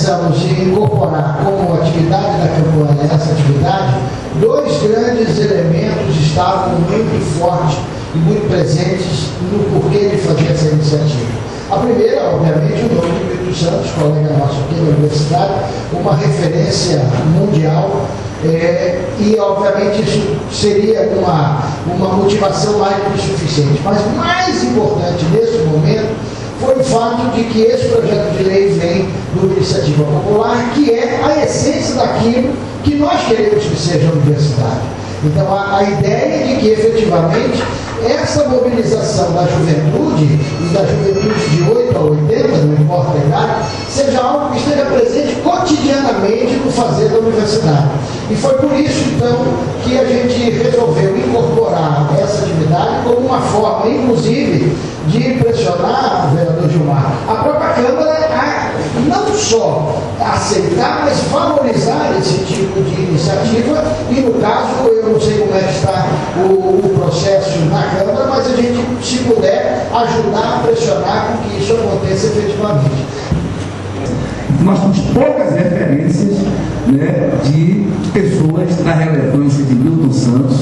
pensamos em incorporar como atividade da campanha essa atividade, dois grandes elementos estavam muito fortes e muito presentes no porquê de fazer essa iniciativa. A primeira, obviamente, o nome de Milton Santos, colega nosso aqui da universidade, uma referência mundial, e obviamente isso seria uma motivação mais do que suficiente. Mas mais importante nesse momento foi o fato de que esse projeto de lei vem do Iniciativa Popular, que é a essência daquilo que nós queremos que seja a universidade. Então, a ideia de que, efetivamente, essa mobilização da juventude, e da juventude de 8 a 80, não importa a idade, seja algo que esteja presente cotidianamente no fazer da universidade. E foi por isso, então, que a gente resolveu incorporar essa atividade como uma forma, inclusive, de pressionar o vereador Gilmar, a própria Câmara a não só aceitar, mas valorizar esse tipo de iniciativa. E, no caso, eu não sei como é que está o processo na Câmara, mas a gente, se puder, ajudar a pressionar com que isso aconteça efetivamente. Nós temos poucas referências, né, de pessoas da relevância de Milton Santos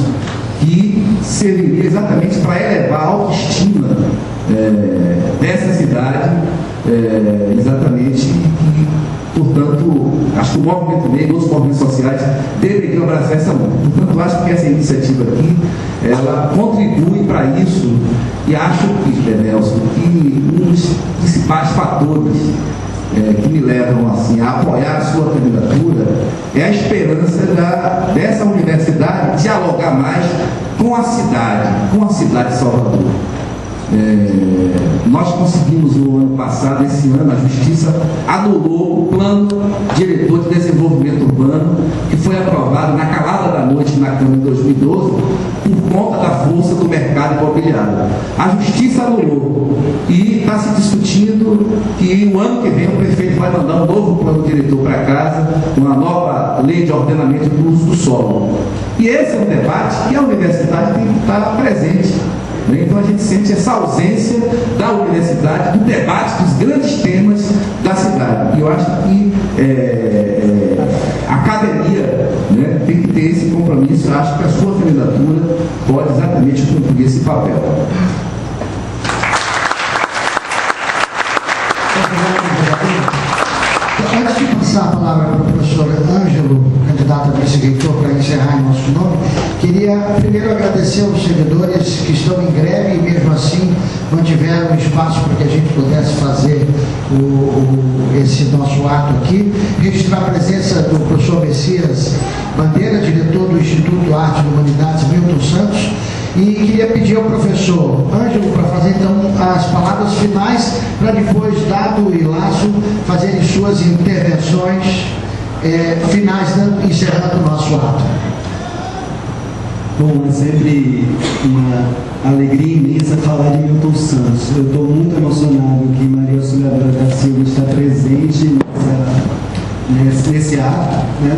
que serviria exatamente para elevar a autoestima dessa cidade, exatamente, e, portanto, acho que o movimento negro, outros movimentos sociais deveriam abraçar essa luta. Portanto, acho que essa iniciativa aqui, ela contribui para isso, e acho que, Nelson, que um dos principais fatores que me levam assim, a apoiar a sua candidatura é a esperança dessa universidade dialogar mais com a cidade de Salvador. Nós conseguimos no ano passado, esse ano, a Justiça anulou o Plano Diretor de Desenvolvimento Urbano, que foi aprovado na calada da noite na Câmara em 2012, por conta da força do mercado imobiliário. A Justiça anulou e está se discutindo que o ano que vem o prefeito vai mandar um novo Plano Diretor para casa, uma nova lei de ordenamento do uso do solo. E esse é um debate que a universidade tem que estar presente. Então a gente sente essa ausência da universidade, do debate dos grandes temas da cidade. E eu acho que a academia, né, tem que ter esse compromisso. Eu acho que a sua candidatura pode exatamente cumprir esse papel. Antes de passar a palavra para o professor Ângelo, candidato a vice-reitor, para encerrar em nosso nome, queria primeiro agradecer aos servidores que estão em greve e mesmo assim mantiveram espaço para que a gente pudesse fazer esse nosso ato aqui. Registrar a presença do professor Messias Bandeira, diretor do Instituto Arte e Humanidades Milton Santos. E queria pedir ao professor Ângelo para fazer então as palavras finais, para depois, Dado e Laço, fazerem suas intervenções finais, encerrando o nosso ato. Bom, é sempre uma alegria imensa falar de Milton Santos. Eu estou muito emocionado que Maria Auxiliadora da Silva está presente nesse ato, né?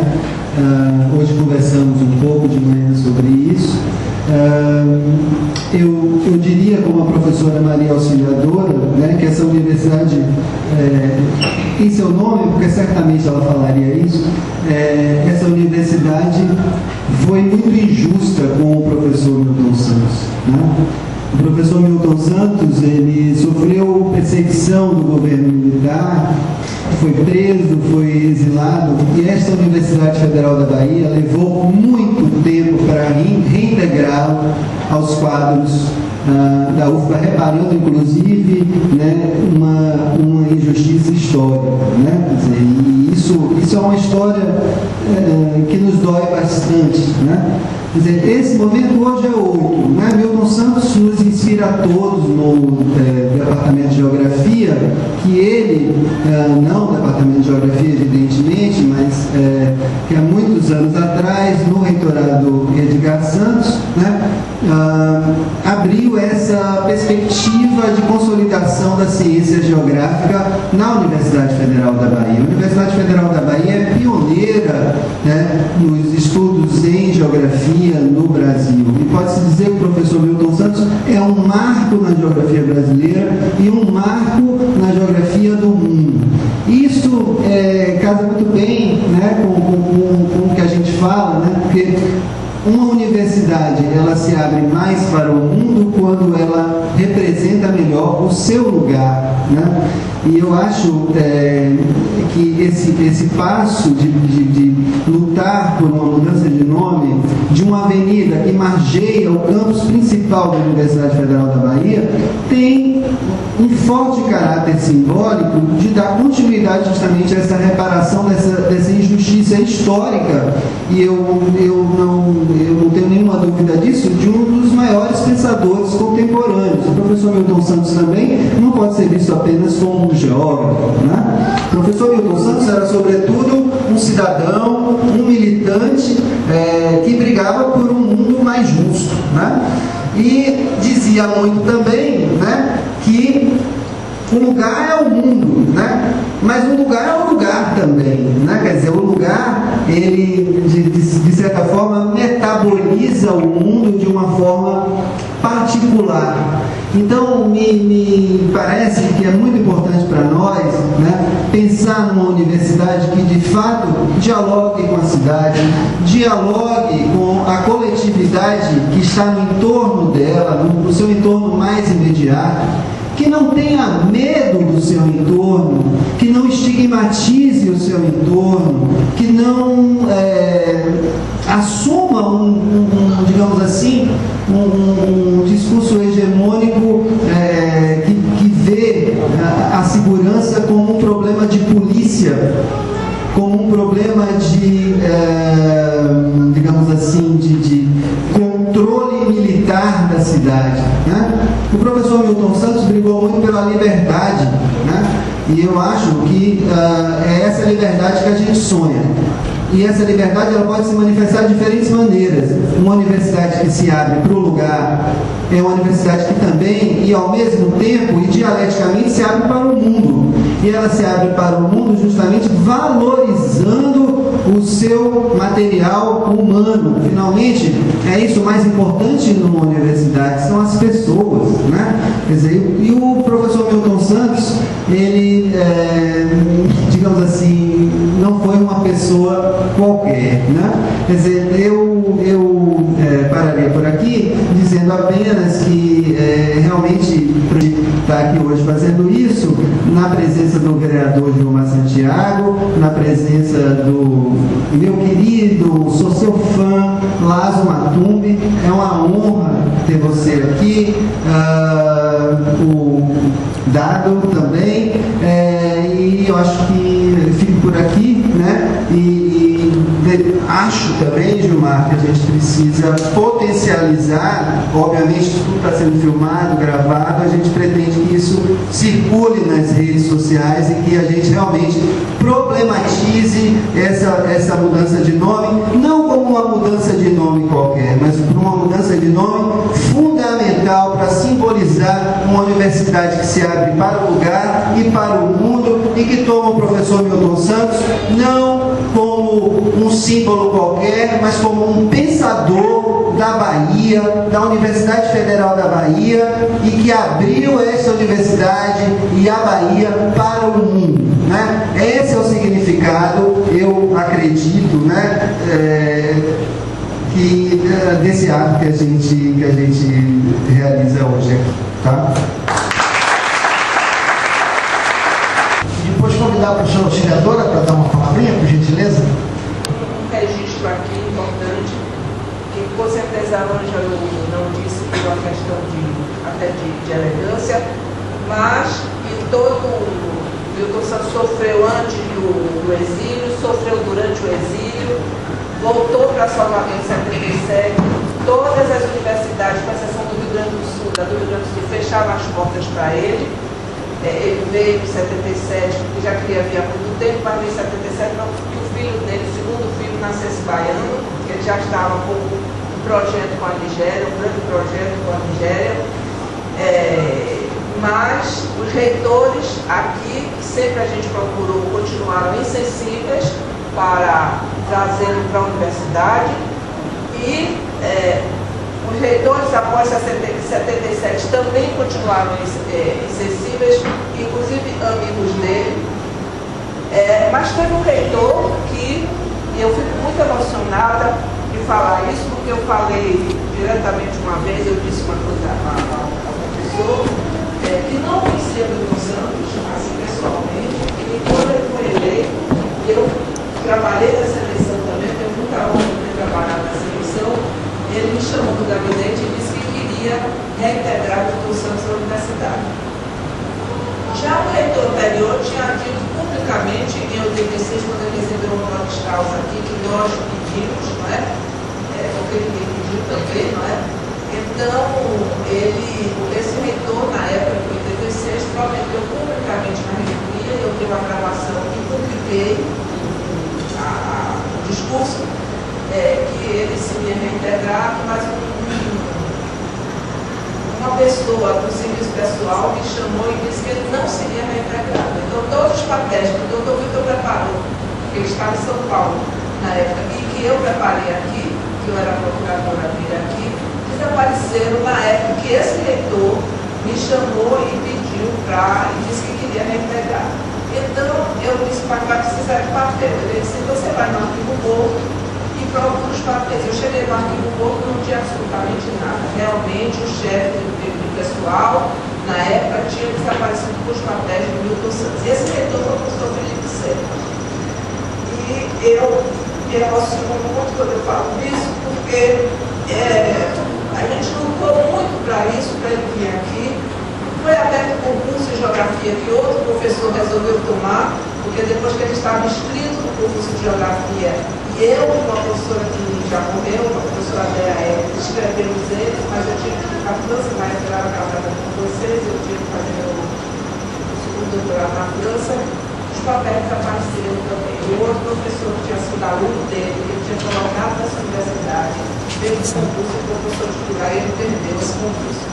Hoje conversamos um pouco de manhã sobre isso. Eu diria, como a professora Maria Auxiliadora, né, que essa universidade, em seu nome, porque certamente ela falaria isso, essa universidade foi muito injusta com o professor Milton Santos, né? O professor Milton Santos, ele sofreu perseguição do governo militar, foi preso, foi exilado, e esta Universidade Federal da Bahia levou muito tempo para reintegrá-lo aos quadros da UFBA, reparando inclusive, né, uma injustiça histórica, né? Quer dizer, e isso é uma história que nos dói bastante, né? Quer dizer, esse momento hoje é outro, né? Milton Santos nos inspira a todos no Departamento de Geografia, que ele, não o Departamento de Geografia evidentemente, mas que há muitos anos atrás, no reitorado Edgar Santos, né, abriu essa perspectiva de consolidação da ciência geográfica na Universidade Federal da Bahia. A Universidade Federal da Bahia é pioneira, né, nos estudos em geografia no Brasil. E pode-se dizer que o professor Milton Santos é um marco na geografia brasileira e um marco na geografia do mundo. Isso universidade ela se abre mais para o mundo quando ela representa melhor o seu lugar, né? E eu acho que esse passo de lutar por uma mudança de nome de uma avenida que margeia o campus principal da Universidade Federal da Bahia tem um forte caráter simbólico de dar continuidade justamente a essa reparação dessa injustiça histórica, e eu não tenho nenhuma dúvida disso, de um dos maiores pensadores contemporâneos. O professor Milton Santos também não pode ser visto apenas como um geógrafo, né? O professor Milton Santos era, sobretudo, um cidadão, um militante que brigava por um mundo mais justo, né? E dizia muito também, né, que o lugar é o mundo, né? Mas o lugar é o lugar também, né? Quer dizer, o lugar, ele, de certa forma, metaboliza o mundo de uma forma particular. Então, me parece que é muito importante para nós, né, pensar numa universidade que, de fato, dialogue com a cidade, dialogue com a coletividade que está no entorno dela, no seu entorno mais imediato, que não tenha medo do seu entorno, que não estigmatize o seu entorno, que não assuma digamos assim, um discurso hegemônico que vê a segurança como um problema de polícia, como um problema de, digamos assim, de controle militar da cidade, né? O professor Milton Santos brigou muito pela liberdade, né? E eu acho que é essa liberdade que a gente sonha. E essa liberdade ela pode se manifestar de diferentes maneiras. Uma universidade que se abre para o lugar é uma universidade que também, e ao mesmo tempo, e dialeticamente, se abre para o mundo. E ela se abre para o mundo justamente valorizando o seu material humano. Finalmente, é isso o mais importante numa universidade, são as pessoas, né? Quer dizer, e o professor Milton Santos, ele, digamos assim, não foi uma pessoa qualquer, né? Quer dizer, eu pararia por aqui dizendo apenas que realmente estar aqui hoje fazendo isso na presença do vereador Gilmar Santiago, na presença do meu querido, sou seu fã, Lazo Matumbi, é uma honra ter você aqui, o Dado também, e eu acho que eu fico por aqui, né? Acho também, Gilmar, que a gente precisa potencializar, obviamente tudo está sendo filmado, gravado, a gente pretende que isso circule nas redes sociais e que a gente realmente problematize essa mudança de nome, não como uma mudança de nome qualquer, mas como uma mudança de nome fundamental para simbolizar uma universidade que se abre para o lugar e para o mundo e que toma o professor Milton Santos não como um símbolo qualquer, mas como um pensador da Bahia, da Universidade Federal da Bahia, e que abriu essa universidade e a Bahia para o mundo, né? Esse é o significado, eu acredito, né, desse ato que a gente realiza hoje aqui, tá? Depois convidar a professora auxiliadora para dar uma palavrinha, por gentileza. Um registro aqui importante, que com certeza a Ângela não disse por uma questão até de elegância, mas que todo Milton Santos sofreu antes do exílio, sofreu durante o exílio, voltou para Salvador em 77, todas as universidades, com exceção do Rio Grande do Sul, fecharam as portas para ele. Ele veio em 77, porque já queria vir há muito tempo, mas em 77 não, que o filho dele, o segundo filho, nascesse baiano, ele já estava com um projeto com a Nigéria, um grande projeto com a Nigéria, mas os reitores aqui, que sempre a gente procurou, continuaram insensíveis para trazê-lo para a universidade, e os reitores, após 77, também continuaram insensíveis, inclusive amigos dele. Mas teve um reitor que eu fico muito emocionada, e falar isso porque eu falei diretamente uma vez, eu disse uma coisa ao professor, que não conhecia Milton Santos, assim pessoalmente, e quando ele foi eleito, eu trabalhei nessa eleição também, tenho muita honra de ter trabalhado nessa eleição, ele me chamou do gabinete e disse que queria reintegrar Milton Santos à universidade. Já o reitor anterior tinha dito publicamente, em 86, quando ele recebeu uma nota de causa aqui, que nós pedimos, não é? Porque ninguém pediu também, não é? Então, esse reitor, na época de 86, prometeu publicamente na reitoria, eu tenho a gravação e publiquei o discurso, que ele seria reintegrado, mas uma pessoa do serviço pessoal me chamou e disse que ele não seria reintegrado. Então, todos os papéis que o doutor Vitor preparou, que ele estava em São Paulo na época, e que eu preparei aqui, que eu era procuradora dele aqui, desapareceram na época que esse reitor me chamou e pediu e disse que queria reintegrar. Então, eu disse para vai precisar de papel. Ele disse, você vai no arquivo morto e procura os papéis. Eu cheguei no arquivo morto e não tinha absolutamente nada. Realmente, o chefe do pessoal, na época, tinha desaparecido com os papéis do Milton Santos. Esse reitor foi o professor Felipe Serra. E eu me emociono muito quando eu falo disso, porque a gente lutou muito para isso, para ele vir aqui. Foi aberto concurso de geografia que outro professor resolveu tomar, porque depois que ele estava inscrito no concurso de geografia, e eu, uma professora que já morreu, uma professora Andréa, escrevemos eles, mas eu tive que ir para a França, na época eu era casada com vocês, eu tive que fazer meu segundo doutorado na França. Os papéis apareceram também. E outro professor que tinha sido aluno dele, que ele tinha colocado nessa universidade, fez esse concurso de professor titular e ele perdeu esse concurso.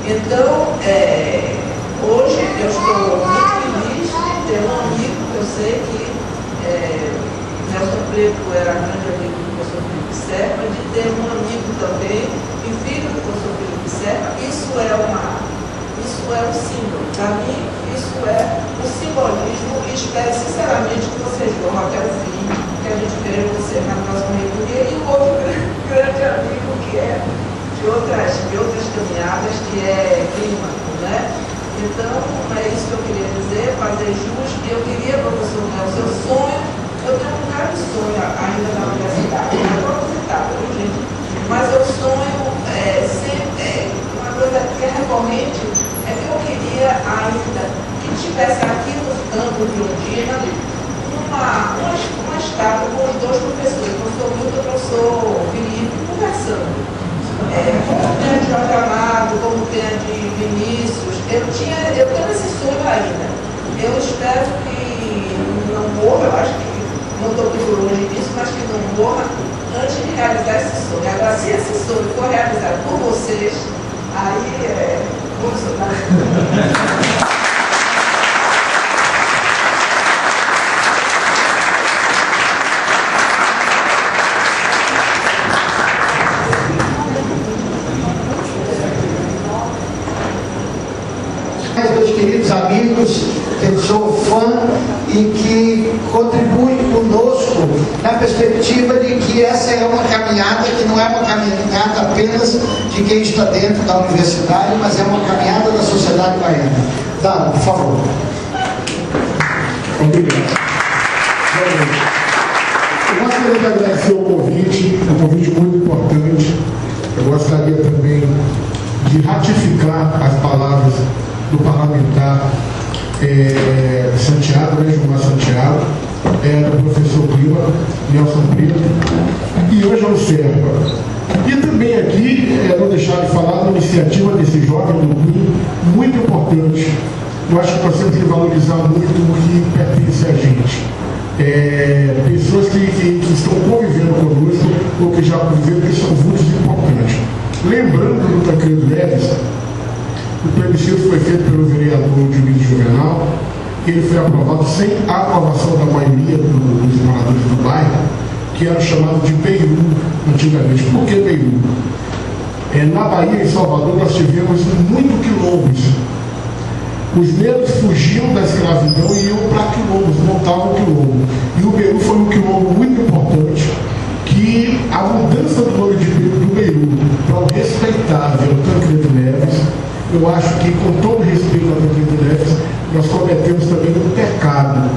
Então, hoje eu estou muito feliz de ter um amigo, que eu sei que Nelson Preto era grande amigo do professor Felipe Serra, de ter um amigo também, e filho do professor Felipe Serra. Isso é um símbolo. Para mim, isso é um simbolismo e espero sinceramente que vocês vão até o fim, que a gente queira você na nossa reitoria e um outro grande amigo que é de outras caminhadas, que é Clímaco, né? Então, é isso que eu queria dizer, fazer jus. Eu queria, professor Nelson, eu sonho, eu tenho um grande sonho ainda na universidade, eu estou aposentada, gente, mas eu sonho sempre, uma coisa que é recorrente, é que eu queria ainda que tivesse aqui nos campos de Ondina uma estátua com os dois professores, o professor Milton e o professor Felipe, conversando. Como tem a de Jorge Amado, como tem a de Vinícius, eu tenho esse sonho ainda. Eu espero que não morra, eu acho que não estou muito longe disso, mas que não morra antes de realizar esse sonho. Agora, se esse sonho for realizado por vocês, aí Bolsonaro. Meus queridos amigos, que eu sou fã e que contribuem conosco na perspectiva de que essa é uma caminhada que não é uma caminhada apenas de quem está dentro da universidade, mas é uma caminhada da sociedade baiana. Dá, por favor. Obrigado. Eu gostaria de agradecer o convite, é um convite muito importante. Eu gostaria também de ratificar as palavras do parlamentar Santiago, Gilmar Santiago, do professor Clímaco, Nelson Preto, e hoje é o Serra. E também aqui, não deixar de falar da iniciativa desse jovem do Rio, muito importante. Eu acho que nós temos que valorizar muito o que pertence a gente. Pessoas que estão convivendo conosco, ou que já conviveram, que são vultos importantes. Lembrando do Tancredo Neves, o plebiscito foi feito pelo vereador Dionísio Juvenal, ele foi aprovado sem a aprovação da maioria dos moradores do bairro, que era chamado de Beiru antigamente. Por que Beiru? Na Bahia, em Salvador, nós tivemos muito quilombos. Os negros fugiam da escravidão e iam para quilombos, montavam quilombo. E o Beiru foi um quilombo muito importante, que a mudança eu acho que, com todo respeito à Prefeitura Neves, nós cometemos também um pecado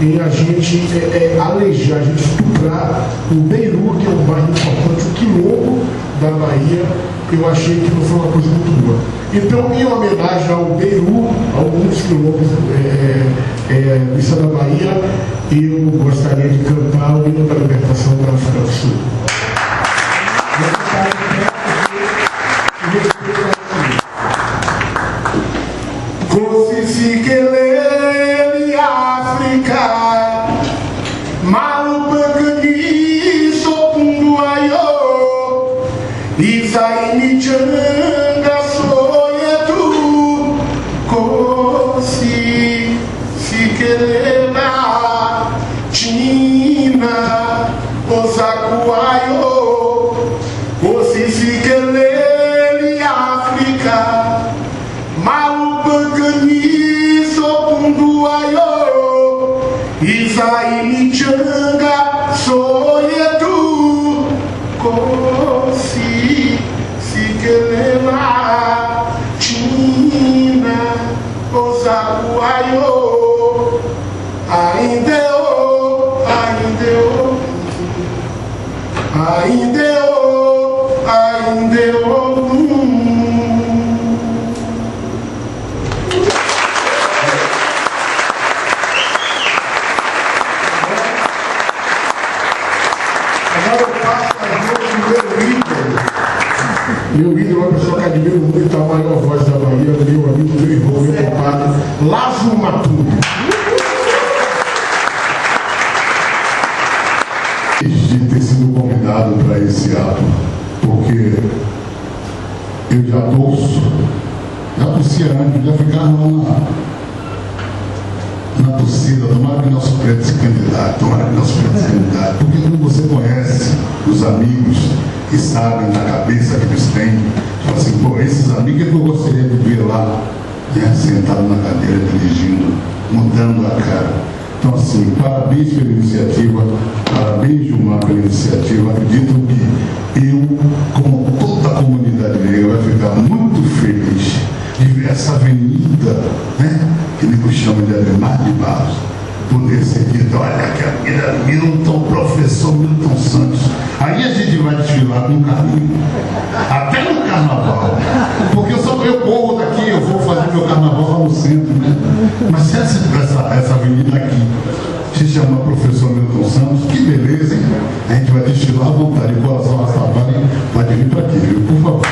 em a gente alejar, a gente estuprar o Beiru, que é um bairro importante, o quilombo da Bahia. Eu achei que não foi uma coisa muito boa. Então, em homenagem ao Beiru, a alguns quilombos do estado da Bahia, eu gostaria de cantar o hino da libertação da África do Sul. Kosisikele África, Malupakani Sopunduayo, Isaini Changa Soyetu, Kosisikele China, Osakuayo, Kosisikele África, Malupakani Sopunduayo, Isaini Changa Soyetu, Kosisikele China, Osakuayo, Aindeo, Aindeo, Aindeo, Aindeo. Agora eu passo a voz do meu ídolo. Meu ídolo é uma pessoa que admiro muito, a maior voz da Bahia, meu amigo, meu irmão, meu compadre, Lázaro Matuto. De ter sido convidado para esse ato, porque eu já torço, já torcia antes, já ficava lá na torcida, tomara que nosso preto se candidate, porque quando você conhece os amigos que sabem da cabeça que eles têm, tipo assim, pô, esses amigos é que eu gostaria de ver lá, né, sentado na cadeira, dirigindo, mudando a cara. Então, assim, parabéns pela iniciativa, parabéns, Gilmar, pela iniciativa. Acredito que eu, como toda a comunidade negra, vai ficar muito feliz de ver essa avenida, né, que me chama de Ademar de Barros, poder ser dito, olha, que a avenida Milton, professor Milton Santos. Aí a gente vai desfilar com carinho, até no carnaval, porque eu corro daqui, eu vou fazer meu carnaval lá no centro, né? Mas se essa avenida aqui se chama professor Milton Santos, que beleza, hein? A gente vai desfilar à vontade, o coração Rastafari pode vir para aqui, viu? Por favor.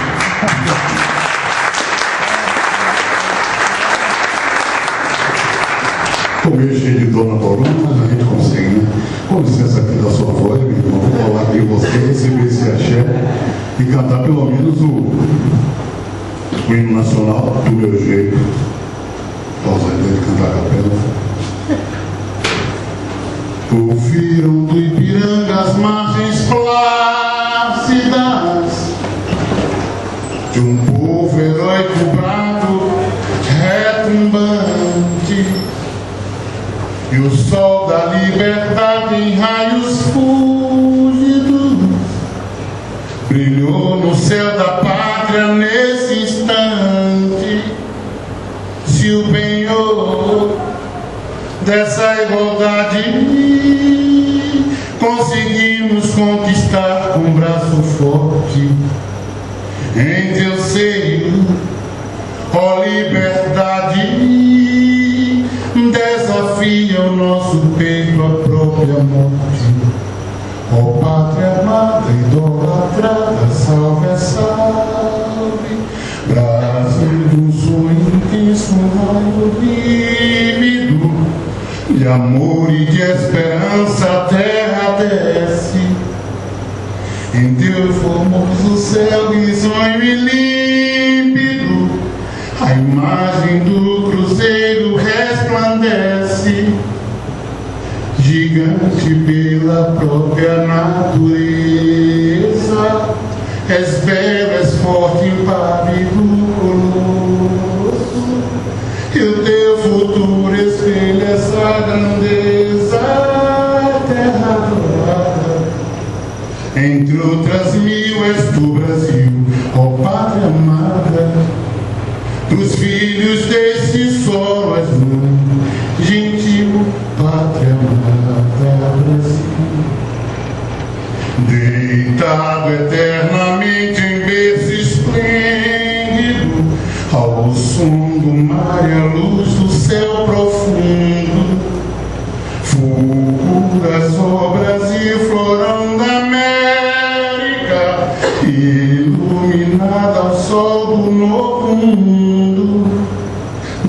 Tô meio cheio de dor na coluna, mas a gente consegue, né? Com licença aqui da sua voz, meu irmão, vou falar aqui você, receber esse axé e cantar pelo menos o hino nacional do meu jeito. Pausa aí de cantar a capela. Ouviram do Ipiranga as margens plácidas de um povo heróico brado, retumbante, e o sol da liberdade em raios fúlgidos brilhou no céu da pátria nesse instante. Se o penhor dessa igualdade conseguimos conquistar com um braço forte em teu seio, ó liberdade, desafia o nosso peito à própria morte. Ó pátria amada, idolatrada, salve, salve, Brasil do sonho intenso, raio vívido, de amor e de esperança a terra desce. Em teu formoso céu risonho e límpido, a imagem do cruzeiro resplandece, gigante pela própria natureza. És belo, és forte, impávido, colosso, e o teu futuro espelha essa grandeza, terra dourada. Entre outras mil és tu, Brasil, ó pátria amada, dos filhos desse solo és mãe, gentil pátria amada Brasil. Deitado eternamente em berço esplêndido, ao som do mar e à luz do céu profundo, fulguras obras e florão da América, iluminada ao sol do novo mundo,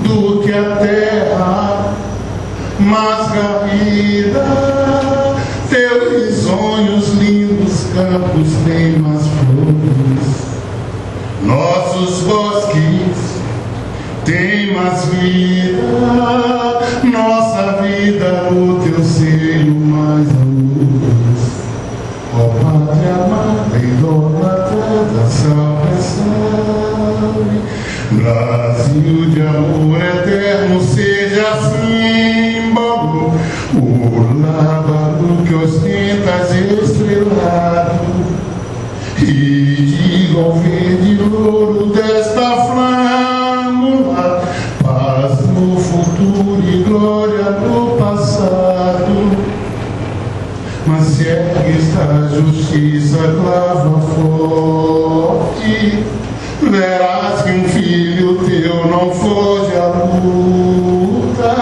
do que a terra mais garrida, teus risonhos lindos campos têm mais flores, nossos bosques têm mais vida, nossa vida no teu seio mais luz. Ó Pátria amada, idolatrada, salve, salve. Brasil de amor eterno, seja símbolo, o lábaro que ostentas estrelado, e diga ao verde louro desta flâmula, paz no futuro e glória no passado. Mas se ergues a justiça clava forte, verás que um filho teu não foge à luta,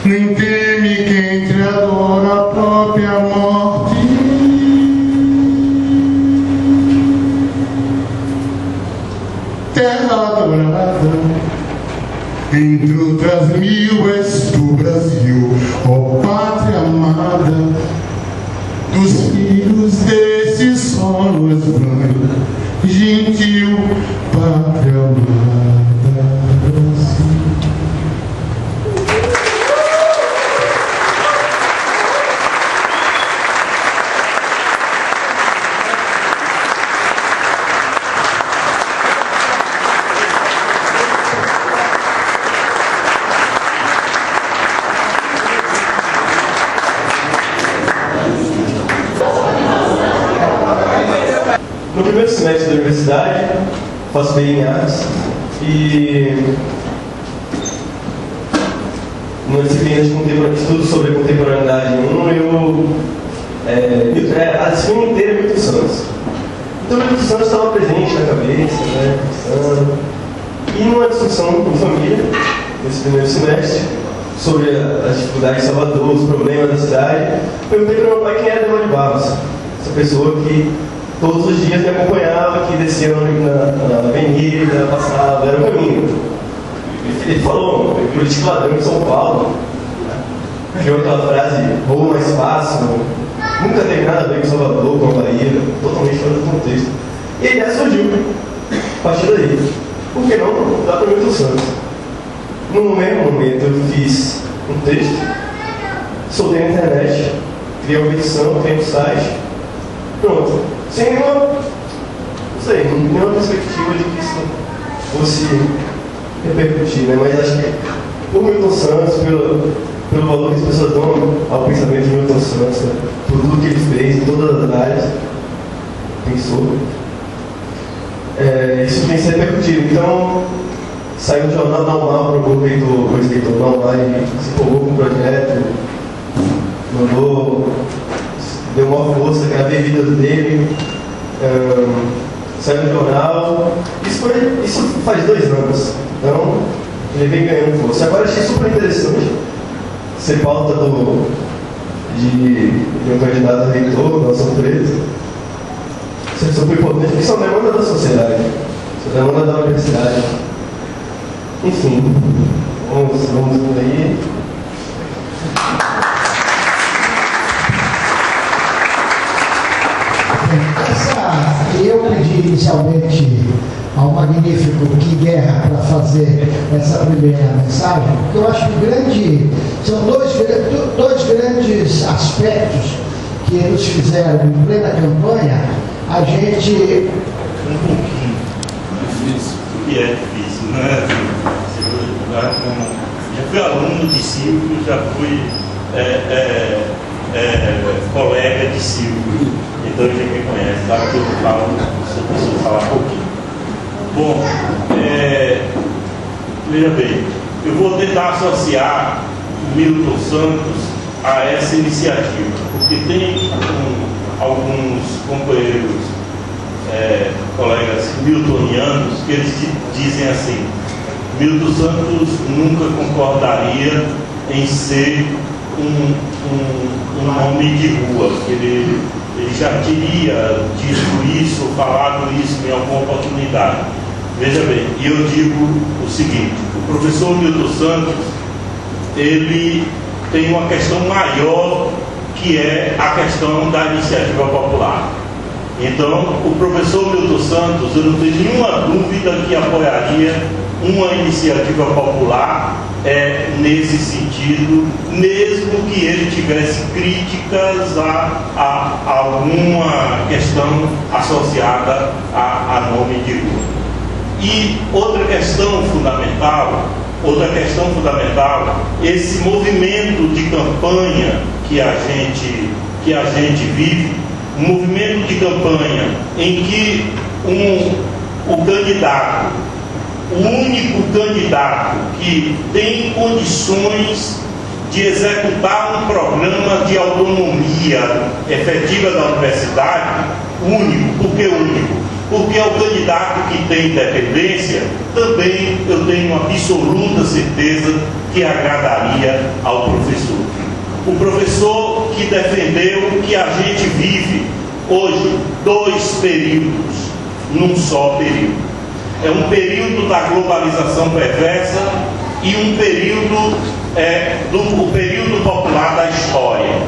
nem teme quem te adora a própria morte. Terra adorada, entre outras mil és tu, Brasil, ó Pátria amada, dos filhos desse solo és mãe, gentil pátria amada Brasil. No primeiro semestre da universidade, faço bem em artes e numa disciplina de estudo sobre contemporaneidade 1, a disciplina inteira é Milton Santos. Então, Milton Santos estava presente na cabeça, né, pensando. E numa discussão em família, nesse primeiro semestre, sobre as dificuldades de Salvador, os problemas da cidade, perguntei para meu pai quem era Demônio Barros, essa pessoa que todos os dias me acompanhava, que descia na avenida, passava, era o caminho. Ele falou, político ladrão de São Paulo, criou aquela frase, roubo mais fácil, nunca teve nada a ver com Salvador, com a Bahia, totalmente fora do contexto. E a ideia surgiu, a partir daí. Por que não dá para Milton Santos? No mesmo momento eu fiz um texto, soltei na internet, criei uma edição, criei um site, pronto. Sem nenhuma perspectiva de que isso fosse repercutir, né? Mas acho que por Milton Santos, pelo valor que as pessoas dão ao pensamento de Milton Santos, né? Por tudo que ele fez, em todas as áreas, pensou, isso tem que ser repercutido. Então, saiu no jornal Normal, procurou o escritor Normal, se empolgou com o projeto, mandou, deu uma força, gravei vídeos dele, saiu no jornal. Isso faz 2 anos, então ele vem ganhando força. Agora achei super interessante ser pauta de um candidato a reitor, Nelson Preto. Isso é super importante, porque isso é uma demanda da sociedade, isso é uma demanda da universidade. Enfim, vamos aí. Eu pedi inicialmente ao magnífico Kim Guerra para fazer essa primeira mensagem, porque eu acho que são dois grandes aspectos que nos fizeram, em plena campanha, a gente... Um pouquinho difícil, porque é difícil, né? Já fui aluno de Silvio, já fui colega de Silvio, então já me conhece, sabe que eu falo, sou pessoa falar um pouquinho. Bom, Veja bem, eu vou tentar associar Milton Santos a essa iniciativa, porque tem alguns companheiros, colegas miltonianos, que eles dizem assim: Milton Santos nunca concordaria em ser um nome de rua, que ele já teria dito isso, falado isso em alguma oportunidade. Veja bem, e eu digo o seguinte: o professor Milton Santos, ele tem uma questão maior, que é a questão da iniciativa popular. Então, o professor Milton Santos, eu não tenho nenhuma dúvida que apoiaria uma iniciativa popular nesse sentido, mesmo que ele tivesse críticas a alguma questão associada a nome de rua. E outra questão fundamental, esse movimento de campanha que a gente vive, um movimento de campanha em que o candidato, o único candidato que tem condições de executar um programa de autonomia efetiva da universidade, único. Por que único? Porque é o candidato que tem independência, também eu tenho uma absoluta certeza que agradaria ao professor. O professor que defendeu que a gente vive hoje 2 períodos num só período. É um período da globalização perversa e um período do período popular da história.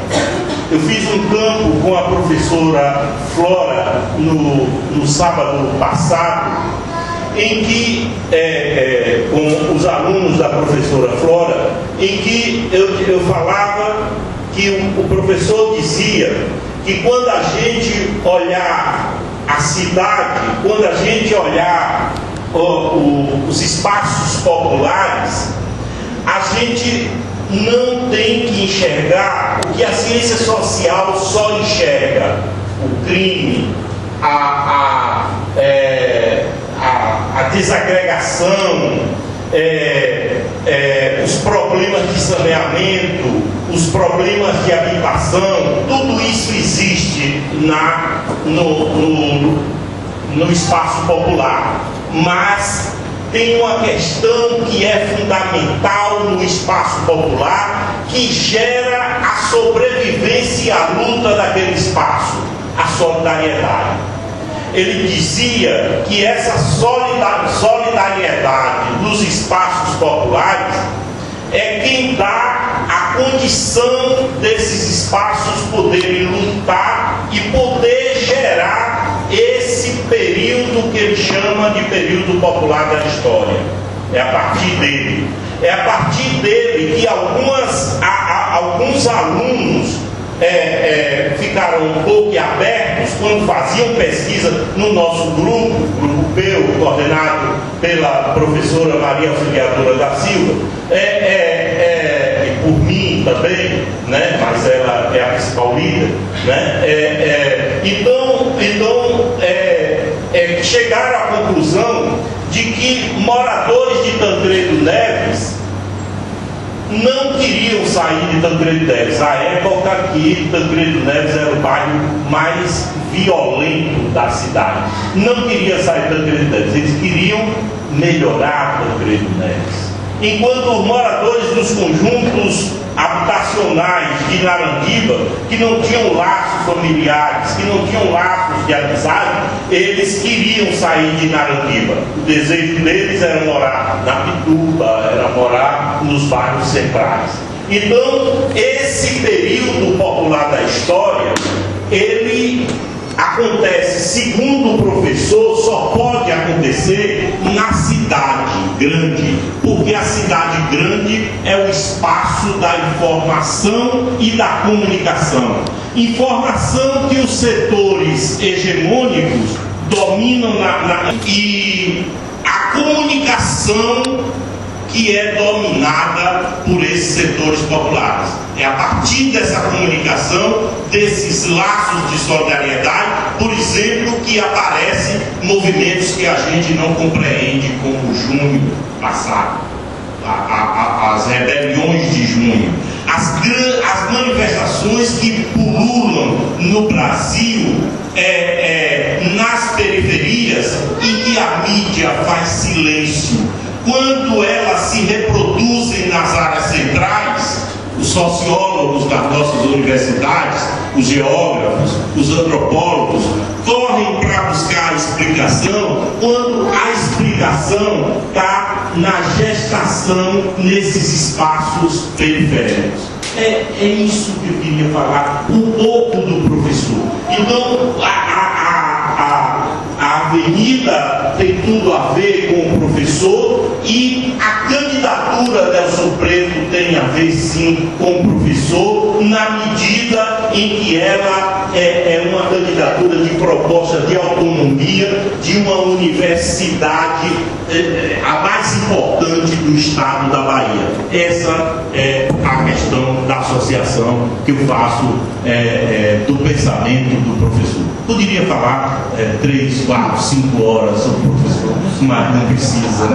Eu fiz um campo com a professora Flora no sábado passado, em que, com os alunos da professora Flora, em que eu falava que o professor dizia que quando a gente olhar a cidade, quando a gente olhar os espaços populares, a gente não tem que enxergar o que a ciência social só enxerga: o crime, a desagregação, os problemas de saneamento, os problemas de habitação. Tudo isso existe no espaço popular, mas tem uma questão que é fundamental no espaço popular, que gera a sobrevivência e a luta daquele espaço: a solidariedade. Ele dizia que essa solidariedade dos espaços populares é quem dá a condição desses espaços poderem lutar e poder gerar esse período que ele chama de período popular da história. É a partir dele. É a partir dele que alguns alunos ficaram um pouco abertos quando faziam pesquisa no nosso grupo P, coordenado pela professora Maria Auxiliadora da Silva, e por mim também, né? Mas ela é a principal líder, né? Chegaram à conclusão de que moradores de Tancredo Neves não queriam sair de Tancredo Neves. À época que Tancredo Neves era o bairro mais violento da cidade. Não queria sair de Tancredo Neves, eles queriam melhorar Tancredo Neves. Enquanto os moradores dos conjuntos habitacionais de Narandiba, que não tinham laços familiares, que não tinham laços de amizade, eles queriam sair de Narandiba. O desejo deles era morar na Pituba, era morar nos bairros centrais. Então, esse período popular da história, ele acontece, segundo o professor, só pode acontecer na cidade grande, porque a cidade grande é o espaço da informação e da comunicação. Informação que os setores hegemônicos dominam e a comunicação que é dominada por esses setores populares. É a partir dessa comunicação, desses laços de solidariedade, por exemplo, que aparecem movimentos que a gente não compreende, como o Junho passado, as rebeliões de junho, as manifestações que pululam no Brasil, nas periferias, e que a mídia faz silêncio. Quando elas se reproduzem nas áreas centrais, os sociólogos das nossas universidades, os geógrafos, os antropólogos, correm para buscar a explicação, quando a explicação está na gestação nesses espaços periféricos. É isso que eu queria falar um pouco do professor. Então, a avenida tem tudo a ver com o professor, e a candidatura Delson Preto tem a ver sim com o professor, na medida em que ela é uma candidatura de proposta de autonomia de uma universidade, a mais importante do estado da Bahia. Essa é a questão da associação que eu faço do pensamento do professor. Poderia falar 3, 4, 5 horas sobre o professor, mas não precisa.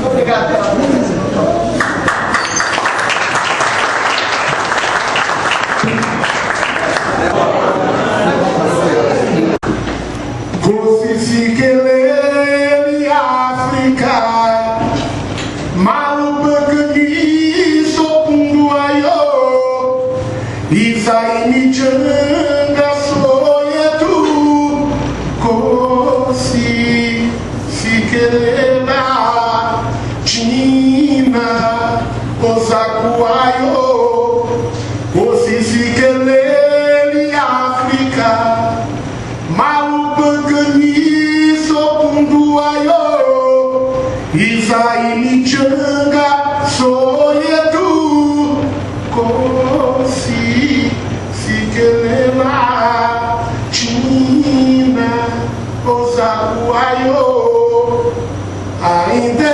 Obrigado pela apresentação. Consisi kelele África, malu pequeni sopundu ayo, isaini janga soyetu, consisi kelela China, osakuayo, consisi kelele África, malu pequeni sopundu ayo, isaini janga soyetu, kosi sikelela China, osakuayo, ainda